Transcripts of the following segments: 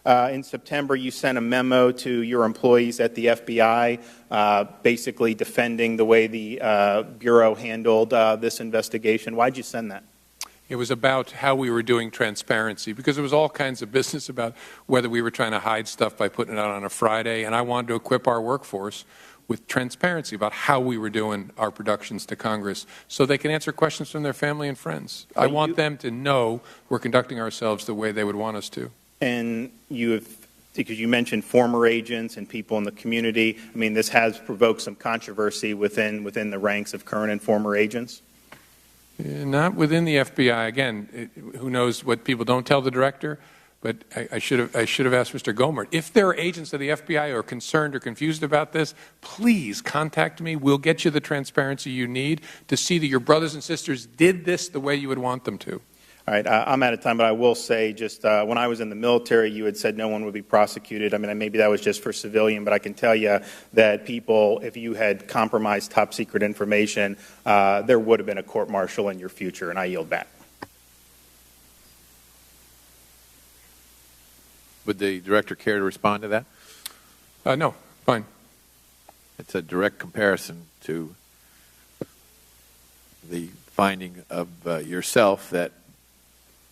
In September, you sent a memo to your employees at the FBI, basically defending the way the Bureau handled this investigation. Why did you send that? It was about how we were doing transparency, because there was all kinds of business about whether we were trying to hide stuff by putting it out on a Friday, and I wanted to equip our workforce with transparency about how we were doing our productions to Congress so they can answer questions from their family and friends. I want them to know we're conducting ourselves the way they would want us to. And because you mentioned former agents and people in the community, I mean, this has provoked some controversy within the ranks of current and former agents? Not within the FBI. Again, who knows what people don't tell the director? But I should have asked Mr. Gomer. If there are agents of the FBI who are concerned or confused about this, please contact me. We'll get you the transparency you need to see that your brothers and sisters did this the way you would want them to. All right, I'm out of time, but I will say just when I was in the military, you had said no one would be prosecuted. I mean, maybe that was just for civilian, but I can tell you that people, if you had compromised top secret information, there would have been a court-martial in your future, and I yield back. Would the director care to respond to that? No, fine. It's a direct comparison to the finding of yourself that,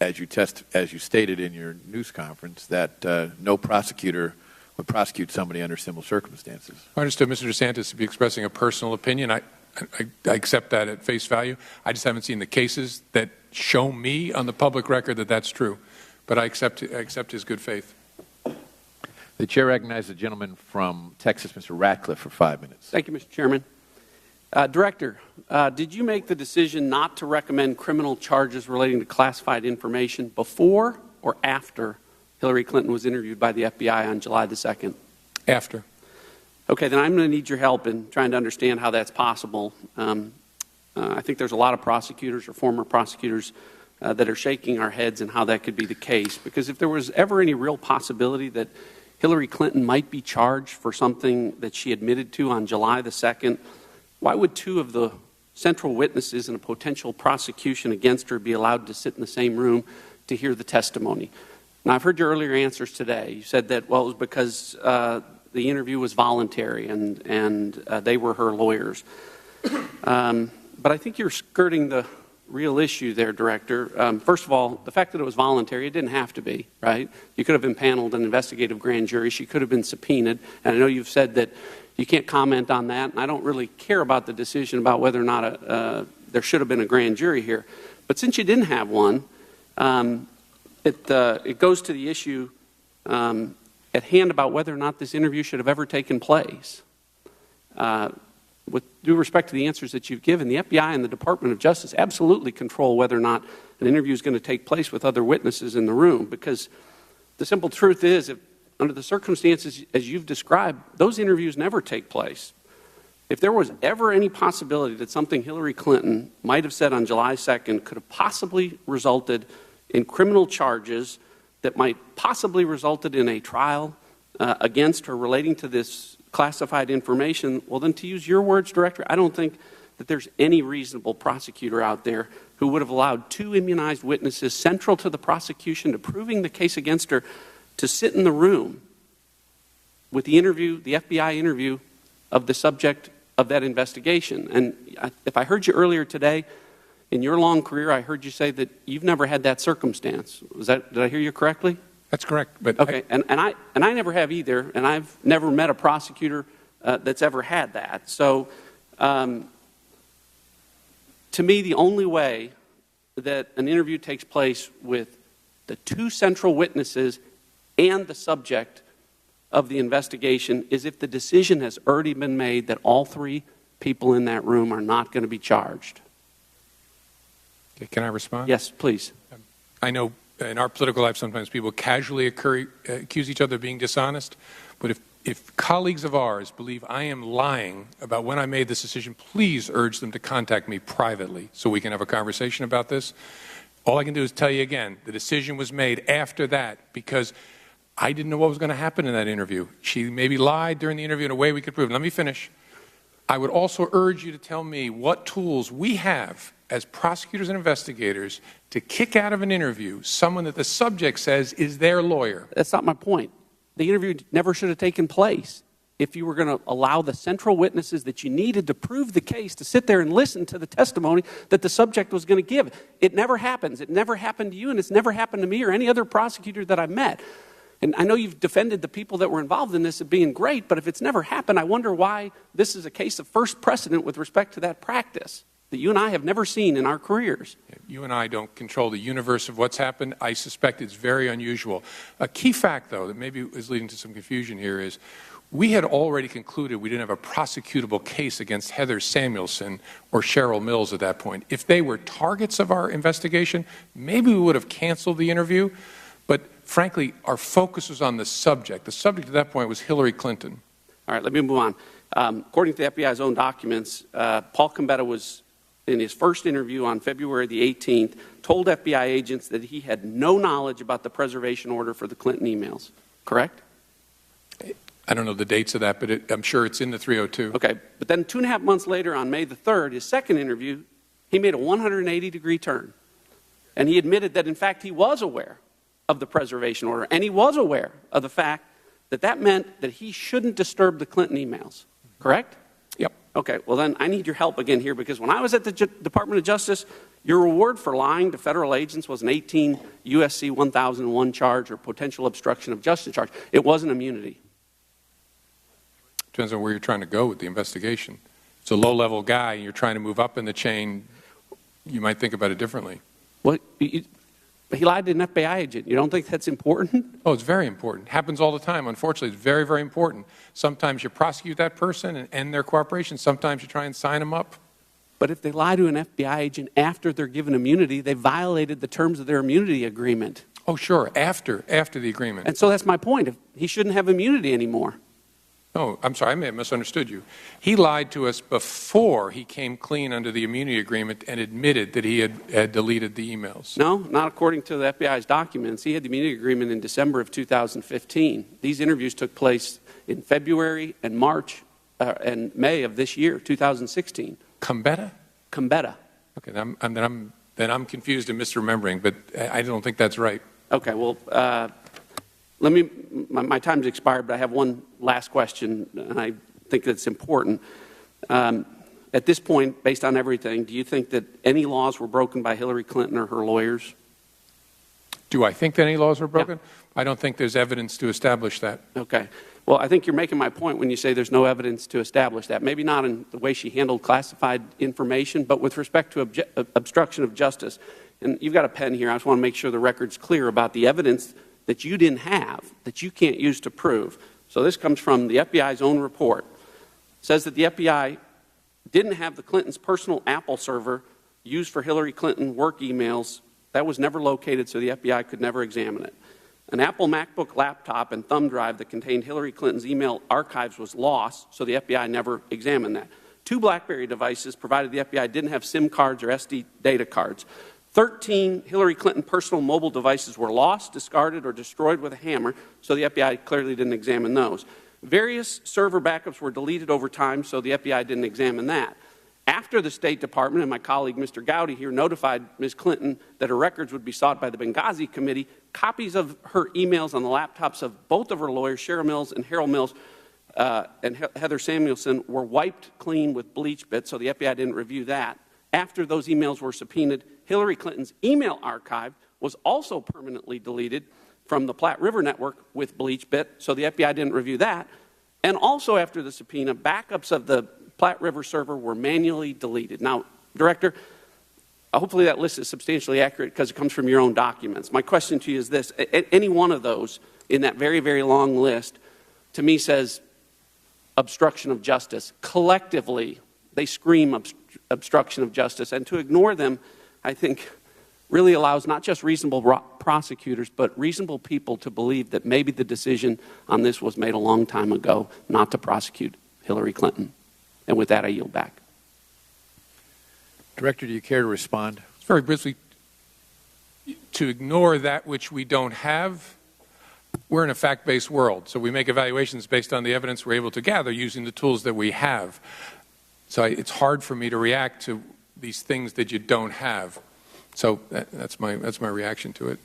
as you stated in your news conference, that no prosecutor would prosecute somebody under similar circumstances. I understood Mr. DeSantis to be expressing a personal opinion. I accept that at face value. I just haven't seen the cases that show me on the public record that that's true. But I accept his good faith. The chair recognizes the gentleman from Texas, Mr. Ratcliffe, for 5 minutes. Thank you, Mr. Chairman. Director, did you make the decision not to recommend criminal charges relating to classified information before or after Hillary Clinton was interviewed by the FBI on July the 2nd? After. Okay, then I'm going to need your help in trying to understand how that's possible. I think there's a lot of prosecutors or former prosecutors that are shaking our heads in how that could be the case. Because if there was ever any real possibility that Hillary Clinton might be charged for something that she admitted to on July the 2nd, why would two of the central witnesses in a potential prosecution against her be allowed to sit in the same room to hear the testimony? Now, I've heard your earlier answers today. You said that, well, it was because the interview was voluntary and they were her lawyers. But I think you're skirting the real issue there, Director. First of all, the fact that it was voluntary, it didn't have to be, right? You could have impaneled an investigative grand jury. She could have been subpoenaed. And I know you've said that you can't comment on that, and I don't really care about the decision about whether or not there should have been a grand jury here. But since you didn't have one, it goes to the issue at hand about whether or not this interview should have ever taken place. With due respect to the answers that you've given, the FBI and the Department of Justice absolutely control whether or not an interview is going to take place with other witnesses in the room, because the simple truth is, if, under the circumstances as you've described, those interviews never take place. If there was ever any possibility that something Hillary Clinton might have said on July 2nd could have possibly resulted in criminal charges that might possibly resulted in a trial against her relating to this classified information, well then, to use your words, Director, I don't think that there's any reasonable prosecutor out there who would have allowed two immunized witnesses central to the prosecution to proving the case against her to sit in the room with the interview, the FBI interview of the subject of that investigation. And if I heard you earlier today, in your long career, I heard you say that you've never had that circumstance. Did I hear you correctly? That's correct. But okay, and I never have either, and I've never met a prosecutor that's ever had that. So, to me, the only way that an interview takes place with the two central witnesses and the subject of the investigation is if the decision has already been made that all three people in that room are not going to be charged. Okay, can I respond? Yes, please. I know in our political life sometimes people casually accuse each other of being dishonest, but if colleagues of ours believe I am lying about when I made this decision, please urge them to contact me privately so we can have a conversation about this. All I can do is tell you again, the decision was made after that because I didn't know what was going to happen in that interview. She maybe lied during the interview in a way we could prove. Let me finish. I would also urge you to tell me what tools we have as prosecutors and investigators to kick out of an interview someone that the subject says is their lawyer. That's not my point. The interview never should have taken place if you were going to allow the central witnesses that you needed to prove the case to sit there and listen to the testimony that the subject was going to give. It never happens. It never happened to you, and it's never happened to me or any other prosecutor that I've met. And I know you've defended the people that were involved in this as being great, but if it's never happened, I wonder why this is a case of first precedent with respect to that practice that you and I have never seen in our careers. You and I don't control the universe of what's happened. I suspect it's very unusual. A key fact, though, that maybe is leading to some confusion here is we had already concluded we didn't have a prosecutable case against Heather Samuelson or Cheryl Mills at that point. If they were targets of our investigation, maybe we would have canceled the interview. But frankly, our focus was on the subject. The subject at that point was Hillary Clinton. All right, let me move on. According to the FBI's own documents, Paul Gambetta was, in his first interview on February the 18th, told FBI agents that he had no knowledge about the preservation order for the Clinton emails. Correct? I don't know the dates of that, but I'm sure it's in the 302. Okay, but then 2.5 months later, on May the 3rd, his second interview, he made a 180-degree turn. And he admitted that, in fact, he was aware of the preservation order, and he was aware of the fact that that meant that he shouldn't disturb the Clinton emails. Correct? Yep. Okay, well then I need your help again here, because when I was at the Department of Justice, your reward for lying to federal agents was an 18 U.S.C. 1001 charge or potential obstruction of justice charge. It wasn't immunity. Depends on where you're trying to go with the investigation. It's a low-level guy, and you're trying to move up in the chain, you might think about it differently. Well, he lied to an FBI agent. You don't think that's important? Oh, it's very important. Happens all the time. Unfortunately, it's very, very important. Sometimes you prosecute that person and end their cooperation. Sometimes you try and sign them up. But if they lie to an FBI agent after they're given immunity, they violated the terms of their immunity agreement. Oh, sure, after the agreement. And so that's my point. He shouldn't have immunity anymore. Oh, I'm sorry, I may have misunderstood you. He lied to us before he came clean under the immunity agreement and admitted that he had deleted the emails. No, not according to the FBI's documents. He had the immunity agreement in December of 2015. These interviews took place in February and March and May of this year, 2016. Gambetta? Gambetta. Okay, then I'm confused and misremembering, but I don't think that's right. Okay, well, my time's expired, but I have one last question, and I think that's important. At this point, based on everything, do you think that any laws were broken by Hillary Clinton or her lawyers? Do I think that any laws were broken? Yeah. I don't think there's evidence to establish that. Okay. Well, I think you're making my point when you say there's no evidence to establish that. Maybe not in the way she handled classified information, but with respect to obstruction of justice. And you've got a pen here. I just want to make sure the record's clear about the evidence that you didn't have, that you can't use to prove. So this comes from the FBI's own report. It says that the FBI didn't have the Clintons' personal Apple server used for Hillary Clinton work emails. That was never located, so the FBI could never examine it. An Apple MacBook laptop and thumb drive that contained Hillary Clinton's email archives was lost, so the FBI never examined that. 2 BlackBerry devices, provided the FBI didn't have SIM cards or SD data cards. 13 Hillary Clinton personal mobile devices were lost, discarded, or destroyed with a hammer, so the FBI clearly didn't examine those. Various server backups were deleted over time, so the FBI didn't examine that. After the State Department and my colleague Mr. Gowdy here notified Ms. Clinton that her records would be sought by the Benghazi Committee, copies of her emails on the laptops of both of her lawyers, Cheryl Mills and Harold Mills, and Heather Samuelson, were wiped clean with bleach bits, so the FBI didn't review that. After those emails were subpoenaed, Hillary Clinton's email archive was also permanently deleted from the Platte River Network with bleach bit, so the FBI didn't review that. And also after the subpoena, backups of the Platte River server were manually deleted. Now, Director, hopefully that list is substantially accurate because it comes from your own documents. My question to you is this. Any one of those in that very, very long list, to me, says obstruction of justice. Collectively, they scream obstruction of justice. And to ignore them, I think, really allows not just reasonable prosecutors, but reasonable people to believe that maybe the decision on this was made a long time ago not to prosecute Hillary Clinton. And with that, I yield back. Director, do you care to respond? Very briefly, to ignore that which we don't have, we're in a fact-based world, so we make evaluations based on the evidence we're able to gather using the tools that we have. So it's hard for me to react to these things that you don't have. So that's my reaction to it.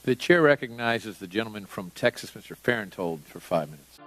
The chair recognizes the gentleman from Texas, Mr. Farenthold, for 5 minutes.